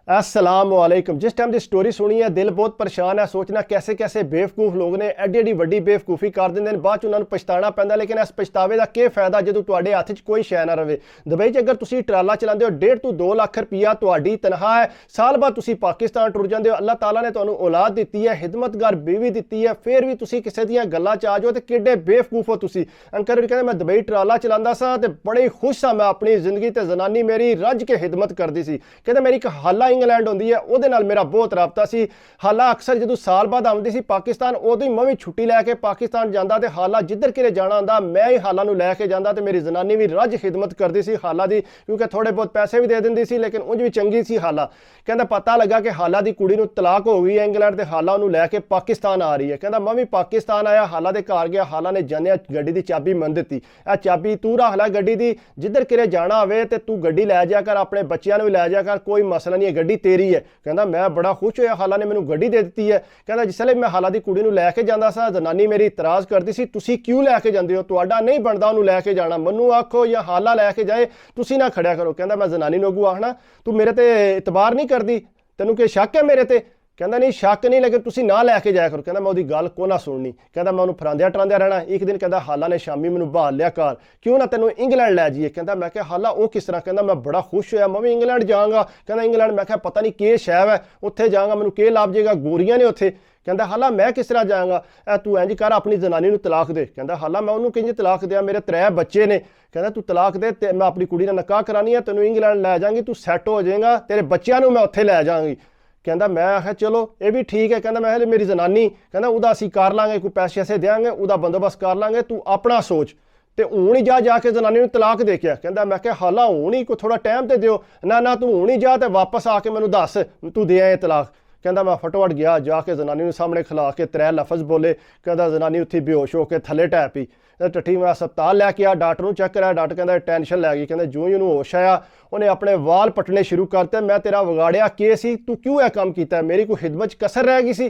अस्सलाम वालेकुम। जिस टाइम की स्टोरी सुनी है दिल बहुत परेशान है। सोचना कैसे कैसे बेवकूफ लोग ने एडी एडी वड्डी बेवकूफ़ी कर देंगे, बाद च उन्होंने पछताना पैंदा। लेकिन इस पछतावे का क्या फायदा जो तुहाडे हत्थ च कोई शै ना रहे। दुबई च अगर तुसी ट्राला चलाते हो 1.5 to 2 लाख रुपया तुहाडी तनख्वाह है, साल बाद तुसी पाकिस्तान टुर जाते हो। अल्लाह ताला ने तुहानू औलाद दी है, हिदमतगार बीवी दी है, फिर भी तुसी किसी दी गल्लां च आ जाओ तो किड्डे बेवकूफ हो तुसी। अंकल कहते मैं दुबई ट्राला चलाता सा तो बड़े खुश सा, मैं अपनी जिंदगी ते जनानी मेरी रज के हिदमत करती सी। कहते मेरी एक हाला इंग्लैंड होंदी है, ਉਹਦੇ ਨਾਲ ਮੇਰਾ ਬਹੁਤ ਰਾਬਤਾ ਸੀ। ਹਾਲਾ ਅਕਸਰ ਜਦੋਂ ਸਾਲ ਬਾਅਦ ਆਉਂਦੀ ਸੀ ਪਾਕਿਸਤਾਨ, ਉਦੋਂ ਹੀ ਮੈਂ ਵੀ ਛੁੱਟੀ ਲੈ ਕੇ ਪਾਕਿਸਤਾਨ ਜਾਂਦਾ ਤੇ ਹਾਲਾ ਜਿੱਧਰ ਕਿਰੇ ਜਾਣਾ ਹੁੰਦਾ ਮੈਂ ਹੀ ਹਾਲਾ ਨੂੰ ਲੈ ਕੇ ਜਾਂਦਾ ਤੇ ਮੇਰੀ ਜ਼ਨਾਨੀ ਵੀ ਰੱਜ ਖਿਦਮਤ ਕਰਦੀ ਸੀ ਹਾਲਾ ਦੀ, ਕਿਉਂਕਿ ਥੋੜੇ ਬਹੁਤ ਪੈਸੇ ਵੀ ਦੇ ਦਿੰਦੀ ਸੀ ਲੇਕਿਨ ਉਂਝ ਵੀ ਚੰਗੀ ਸੀ ਹਾਲਾ। ਕਹਿੰਦਾ ਪਤਾ ਲੱਗਾ ਕਿ ਹਾਲਾ ਦੀ ਕੁੜੀ ਨੂੰ ਤਲਾਕ ਹੋ ਗਈ ਹੈ ਇੰਗਲੈਂਡ ਤੇ ਹਾਲਾ ਉਹਨੂੰ ਲੈ ਕੇ ਪਾਕਿਸਤਾਨ ਆ ਰਹੀ ਹੈ। ਕਹਿੰਦਾ ਮੈਂ ਵੀ ਪਾਕਿਸਤਾਨ ਆਇਆ, ਹਾਲਾ ਦੇ ਘਰ ਗਿਆ, ਹਾਲਾ ਨੇ ਜਾਂਦਿਆਂ ਗੱਡੀ ਦੀ ਚਾਬੀ ਮੰਨ ਦਿੱਤੀ, ਇਹ ਚਾਬੀ ਤੂੰ ਰੱਖ ਲੈ ਗੱਡੀ ਦੀ, ਜਿੱਧਰ ਕਿਰੇ ਜਾਣਾ ਹੋਵੇ ਤੇ ਤੂੰ ਗੱਡੀ ਲੈ ਜਾ ਕਰ, ਆਪਣੇ ਬੱਚਿਆਂ ਨੂੰ ਵੀ ਲੈ ਜਾ ਕਰ, ਕੋਈ ਮਸਲਾ ਨਹੀਂ ਹੈ, ਗੱਡੀ ਤੇਰੀ ਹੈ। ਕਹਿੰਦਾ मैं बड़ा खुश होया, हाला ने मैनू गड्डी दे दी है। कहता जिसले मैं हाला की कुड़ी लैके जाता सा जनानी मेरी इतराज़ करती सी, तुसी क्यों लैके जाते हो, तुहाडा नहीं बनता उन्होंने लैके जाना, मैनू आखो या हाला लैके जाए, तुसी ना खड़िया करो। कहता मैं जनानी नू अगू आखना तू मेरे ते इतबार नहीं करती, तेनू कि शक है मेरे ते। कहता नहीं शक नहीं, लेकिन तुसी ना लैके जाया करो। कहता मैं उसकी गल को ना सुननी। कहता मैं उन्होंने फरांदिया टरांदिया रहना। एक दिन कहता हाला ने शामी मैनू बहाल लिया घर, क्यों ना तेनों इंग्लैंड लै जाइए। कहता मैं क्या हाला वो किस तरह। कहता मैं बड़ा खुश होया, मैं भी इंग्लैंड जाऊँगा। कहता इंग्लैंड मैं क्या पता नहीं कि शहर है, उत्थे जाऊँगा मैनू के लाभ जाएगा, गोरियां ने उत्थे। कहता हाला मैं किस तरह जाऊँगा, तू इंज कर अपनी जनानी नू तलाक दे। कहता हाला मैं उन्होंने किंज तलाक दिया, मेरे 3 बच्चे ने। कहता तू तलाक दे, मैं अपनी कुड़ी नाल निकाह करानी है, तेनों इंग्लैंड लै जाऊँगी, तू सैट हो जाएगा, तेरे बच्चों नू मैं उत्थे लै जाऊँगी। कहता मैं आखिया चलो ये भी ठीक है। कहता मैं मेरी जनानी, कहता उदा असीं कर लांगे, कोई पैसे ऐसे देंगे, उदा बंदोबस्त कर लांगे, तू अपना सोच। तो हूँ ही जाके जनानी नू तलाक दे के। कहता मैं क्या हाला हूँ ही, कोई थोड़ा टाइम तो दिओ ना तू हूँ ही जा तो वापस आके मैनू दस तू दे आए तलाक। कहता मैं फटोफट गया, जाके जनानी सामने खिला के 3 लफज बोले। कहता जनानी उत्थे बेहोश होकर थले टै पई। टट्ठी मैं हस्पताल लैके आया, डॉक्टर चेक कराया, डॉक्टर कहता टेंशन लै गई। कहता जो ही उन्होंने होश आया उन्हें अपने वाल पटने शुरू करते, मैं तेरा विगाड़िया के सी, तू क्यों यह काम किया, मेरी कोई खिदमत कसर रह गई सी।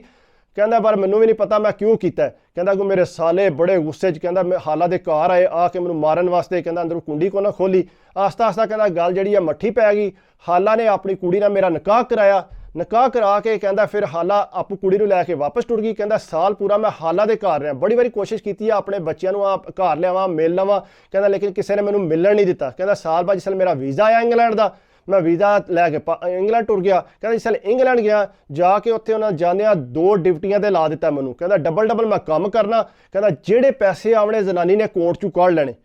कहता पर मैनू भी नहीं पता मैं क्यों किया। कहता कि मेरे साले बड़े गुस्से च, कहता मैं हाला दे घर आए आके मैनू मारन वास्ते। कहता अंदरों कुंडी को ना खोली, आस्ता आस्ता कहता गल जी मट्ठी पै गई। हाला ने अपनी कुड़ी नाल मेरा निकाह कराया, निकाह करा के कहता फिर हाला आपू कुड़ी नू लैके वापस टुर गई। कहता साल पूरा मैं हाला दे घर रहा, बड़ी बारी कोशिश की है अपने बच्चों नू आप घर लियावां मिल लवां। कहता लेकिन किसी ने मैनू मिलन नहीं दिता। कहता साल बाद जिसले मेरा वीज़ा आया इंग्लैंड का, मैं वीज़ा लैके इंग्लैंड टुर गया। कहता जिसले इंग्लैंड गया जाके उत्थे उन्होंने जांदियां 2 ड्यूटियां ते ला दिता मैनू। कहता डबल मैं काम करना। कहता जेड़े पैसे आवने जनानी ने अकाउंट चू कढ़ लैने।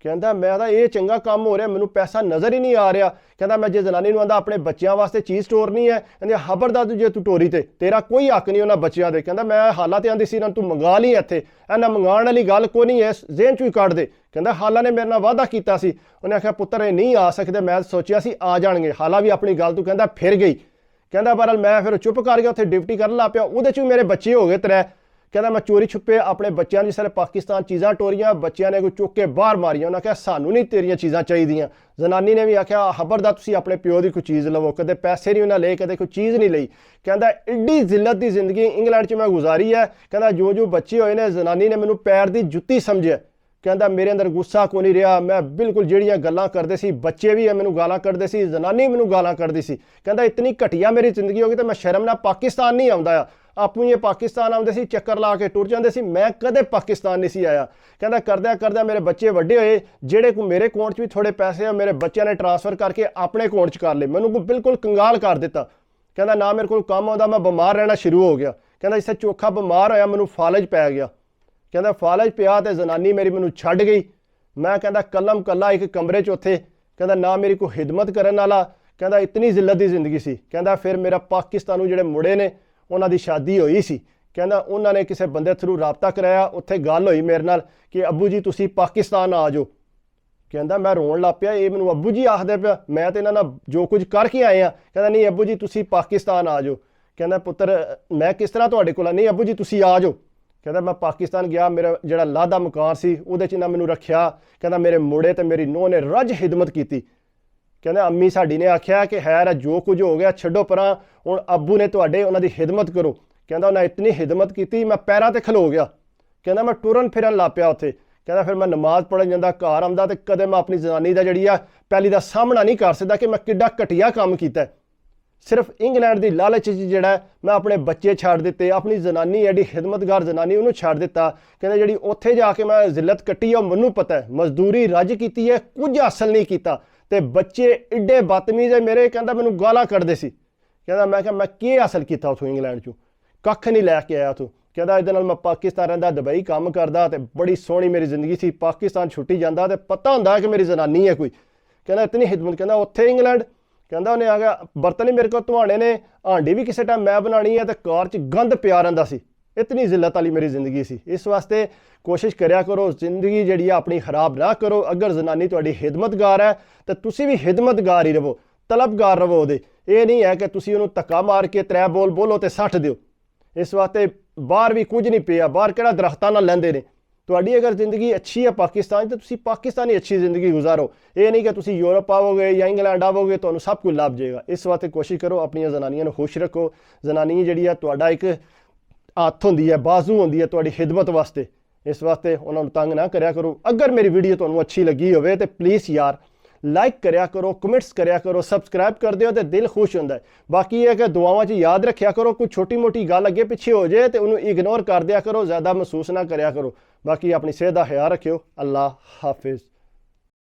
कहता मैं तो ये चंगा काम हो रहा, मैनू पैसा नज़र ही नहीं आ रहा। कहता मैं जे जनानी नूं आंदा अपने बच्चों वास्ते चीज़ टोरनी है, कहते खबरदार तू जे तू टोरी ते तेरा कोई हक नहीं उन्होंने बच्चों के। कहता मैं हालात आंदी सी ना तू मंगा ली इत्थे, ना मंगाण वाली गल कोई नहीं है, जेहन चू ही कढ़ दे। कहता हाला ने मेरे नाल वादा कीता सी, उन्हें आख्या पुत्तर ये नहीं आ सकते, मैं सोचिया सी आ जाणगे। हाला भी अपनी गल तू कहता फिर गई। कहता बहरहाल मैं फिर चुप कर गया, उत्थे ड्यूटी करन लग पिया, उहदे च मेरे बच्चे हो गए 3। कहता मैं चोरी छुपे अपने बच्चों जिस पाकिस्तान चीज़ां टोरियां, बच्चों ने कोई चुक के बाहर मारिया। उन्हें आख्या सानू नहीं तेरिया चीज़ां चाहिए। जनानी ने भी आख्या खबरदार तुसीं अपने प्यो की कोई चीज़ लवो, कदे पैसे नहीं उन्हें ले, कदे कोई चीज़ नहीं लई। कहता एड्डी जिल्लत की जिंदगी इंग्लैंड च मैं गुजारी है। कहता जो बच्चे होए ने जनानी ने मैनू पैर की जुत्ती समझिया। कहता मेरे अंदर गुस्सा को नहीं रहा, मैं बिल्कुल जिहड़ियां गल्लां करदे सी, बच्चे भी मैनू गालां कढ़दे सी, जनानी मैनू गालां कढ़दी सी। कहता इतनी घटिया मेरी जिंदगी हो गई तो मैं शर्म नाल पाकिस्तान नहीं आउंदा। आपू ये पाकिस्तान आते सी, चक्कर ला के टुर जाते सी, मैं कदे पाकिस्तान नहीं सी आया। कहता करद्या करद्या मेरे बच्चे वड्डे होए, जेड़े को मेरे अकाउंट च भी थोड़े पैसे है मेरे बच्चों ने ट्रांसफर करके अपने अकाउंट च कर ले, मैनू को बिल्कुल कंगाल कर दिता। कहता ना मेरे को काम आउंदा, मैं बीमार रहना शुरू हो गया। कहता इससे चोखा बीमार होया मैनू फालज पै गया। कहता फालज पिया तो जनानी मेरी मैनू छड्ड गई। मैं कहता कलम कला एक कमरे च उत्थे, कहता ना मेरी कोई खिदमत करन वाला। कहता इतनी जिल्लत की जिंदगी सी। कहता फिर मेरा पाकिस्तानों जिहड़े मुड़े ने उन्हों की शादी हुई सी। कहता उन्होंने किसी बंदे थ्रू रबता कराया, उत्थे गल हुई मेरे नाल कि अब्बू जी तुसी पाकिस्तान आ जाओ। कहता मैं रोन लग पिया, ये मैनू अब्बू जी आखदे पिया, मैं तो इन्हां जो कुछ करके आए हैं। कहता नहीं अब्बू जी तुसी पाकिस्तान आ जाओ। कहता पुत्तर मैं किस तरह तुहाडे कोल, नहीं अब्बू जी तुसी आ जाओ। कहता मैं पाकिस्तान गया, मेरा जिहड़ा लादा मकान सी उहदे च इन्हां मैनू रखिया। कहता मेरे मुड़े ते मेरी नूंह ने रज खिदमत की। कहते अम्मी साडी ने आख्या कि है जो कुछ हो गया छड्डो परां, हुण अब्बू ने तुहाडे उन्हां दी खिदमत करो। कहता उन्हें इतनी खिदमत की मैं पैरां ते खलो गया। कहता मैं टुरन फिरन लग पिया उत्थे। कहता फिर मैं नमाज पढ़न जांदा, घर आंदा ते कदे मैं अपनी जनानी दा जिहड़ी आ पहली दा सामना नहीं कर सकदा कि मैं किड्डा घटिया काम कीता। ਸਿਰਫ ਇੰਗਲੈਂਡ ਦੀ ਲਾਲਚ 'ਚ ਜਿਹੜਾ ਮੈਂ ਆਪਣੇ ਬੱਚੇ ਛੱਡ ਦਿੱਤੇ, ਆਪਣੀ ਜ਼ਨਾਨੀ ਐਡੀ ਖਿਦਮਤਗਾਰ ਜ਼ਨਾਨੀ ਉਹਨੂੰ ਛੱਡ ਦਿੱਤਾ। ਕਹਿੰਦਾ ਜਿਹੜੀ ਉੱਥੇ ਜਾ ਕੇ ਮੈਂ ਜ਼ਿਲਤ ਕੱਟੀ ਆ ਮੈਨੂੰ ਪਤਾ ਹੈ, ਮਜ਼ਦੂਰੀ ਰੱਜ ਕੀਤੀ ਹੈ, ਕੁਝ ਹਾਸਲ ਨਹੀਂ ਕੀਤਾ। ਤੇ ਬੱਚੇ ਏਡੇ ਬਦਤਮੀਜ਼ ਹੈ ਮੇਰੇ, ਕਹਿੰਦਾ ਮੈਨੂੰ ਗਾਲਾਂ ਕੱਢਦੇ ਸੀ। ਕਹਿੰਦਾ ਮੈਂ ਕਿਹਾ ਮੈਂ ਕੀ ਹਾਸਲ ਕੀਤਾ ਉੱਥੋਂ ਇੰਗਲੈਂਡ 'ਚੋਂ, ਕੱਖ ਨਹੀਂ ਲੈ ਕੇ ਆਇਆ ਤੂੰ। ਕਹਿੰਦਾ ਇਹਦੇ ਨਾਲ ਮੈਂ ਪਾਕਿਸਤਾਨ ਰਹਿੰਦਾ, ਦੁਬਈ ਕੰਮ ਕਰਦਾ ਤੇ ਬੜੀ ਸੋਹਣੀ ਮੇਰੀ ਜ਼ਿੰਦਗੀ ਸੀ, ਪਾਕਿਸਤਾਨ ਛੁੱਟੀ ਜਾਂਦਾ ਤੇ ਪਤਾ ਹੁੰਦਾ ਕਿ ਮੇਰੀ ਜ਼ਨਾਨੀ ਹੈ ਕੋਈ। ਕਹਿੰਦਾ ਇਤਨੀ ਖਿਦਮਤ। ਕਹਿੰਦਾ ਉੱਥੇ ਇੰਗਲੈਂਡ ਕਹਿੰਦਾ ਉਹਨੇ ਆ ਗਿਆ ਬਰਤਨ ਹੀ ਮੇਰੇ ਕੋਲ ਧਵਾਣੇ ਨੇ, ਹਾਂਡੀ ਵੀ ਕਿਸੇ ਟਾਈਮ ਮੈਂ ਬਣਾਉਣੀ ਹੈ ਤੇ ਕਾਰ 'ਚ ਗੰਦ ਪਿਆ ਰਹਿੰਦਾ ਸੀ। ਇਤਨੀ ਜ਼ਿਲਤ ਵਾਲੀ ਮੇਰੀ ਜ਼ਿੰਦਗੀ ਸੀ। ਇਸ ਵਾਸਤੇ ਕੋਸ਼ਿਸ਼ ਕਰਿਆ ਕਰੋ ਜ਼ਿੰਦਗੀ ਜਿਹੜੀ ਆ ਆਪਣੀ ਖਰਾਬ ਨਾ ਕਰੋ। ਅਗਰ ਜ਼ਨਾਨੀ ਤੁਹਾਡੀ ਖਿਦਮਤਗਾਰ ਹੈ ਤਾਂ ਤੁਸੀਂ ਵੀ ਖਿਦਮਤਗਾਰ ਹੀ ਰਹੋ, ਤਲਬਗਾਰ ਰਹੋ ਉਹਦੇ। ਇਹ ਨਹੀਂ ਹੈ ਕਿ ਤੁਸੀਂ ਉਹਨੂੰ ਧੱਕਾ ਮਾਰ ਕੇ 3 ਬੋਲ ਬੋਲੋ ਤੇ ਸੱਟ ਦਿਓ। ਇਸ ਵਾਸਤੇ ਬਾਹਰ ਵੀ ਕੁਝ ਨਹੀਂ ਪਿਆ, ਬਾਹਰ ਕਿਹੜਾ ਦਰਖਤਾਂ ਨਾਲ ਲੈਂਦੇ ਨੇ। ਤੁਹਾਡੀ ਅਗਰ ਜ਼ਿੰਦਗੀ ਅੱਛੀ ਹੈ ਪਾਕਿਸਤਾਨ 'ਚ ਤਾਂ ਤੁਸੀਂ ਪਾਕਿਸਤਾਨੀ ਅੱਛੀ ਜ਼ਿੰਦਗੀ ਗੁਜ਼ਾਰੋ। ਇਹ ਨਹੀਂ ਕਿ ਤੁਸੀਂ ਯੂਰਪ ਆਵੋਗੇ ਜਾਂ ਇੰਗਲੈਂਡ ਆਵੋਗੇ ਤੁਹਾਨੂੰ ਸਭ ਕੁਝ ਲੱਭ ਜਾਏਗਾ। ਇਸ ਵਾਸਤੇ ਕੋਸ਼ਿਸ਼ ਕਰੋ ਆਪਣੀਆਂ ਜ਼ਨਾਨੀਆਂ ਨੂੰ ਖੁਸ਼ ਰੱਖੋ। ਜ਼ਨਾਨੀ ਜਿਹੜੀ ਆ ਤੁਹਾਡਾ ਇੱਕ ਹੱਥ ਹੁੰਦੀ ਹੈ, ਬਾਜ਼ੂ ਹੁੰਦੀ ਹੈ ਤੁਹਾਡੀ ਖਿਦਮਤ ਵਾਸਤੇ। ਇਸ ਵਾਸਤੇ ਉਹਨਾਂ ਨੂੰ ਤੰਗ ਨਾ ਕਰਿਆ ਕਰੋ। ਅਗਰ ਮੇਰੀ ਵੀਡੀਓ ਤੁਹਾਨੂੰ ਅੱਛੀ ਲੱਗੀ ਹੋਵੇ ਤਾਂ ਪਲੀਜ਼ ਯਾਰ ਲਾਈਕ ਕਰਿਆ ਕਰੋ, ਕਮੈਂਟਸ ਕਰਿਆ ਕਰੋ, ਸਬਸਕ੍ਰਾਈਬ ਕਰ ਦਿਓ ਤੇ ਦਿਲ ਖੁਸ਼ ਹੁੰਦਾ ਹੈ। ਬਾਕੀ ਇਹ ਕਿ ਦੁਆਵਾਂ 'ਚ ਯਾਦ ਰੱਖਿਆ ਕਰੋ, ਕੋਈ ਛੋਟੀ ਮੋਟੀ ਗੱਲ ਅੱਗੇ ਪਿੱਛੇ ਹੋ ਜਾਏ ਤੇ ਉਹਨੂੰ ਇਗਨੋਰ ਕਰ ਦਿਆ ਕਰੋ, ਜ਼ਿਆਦਾ ਮਹਿਸੂਸ ਨਾ ਕਰਿਆ ਕਰੋ। ਬਾਕੀ ਆਪਣੀ ਸਿਹਤ ਦਾ ਖਿਆਲ ਰੱਖਿਓ। ਅੱਲਾ ਹਾਫਿਜ਼।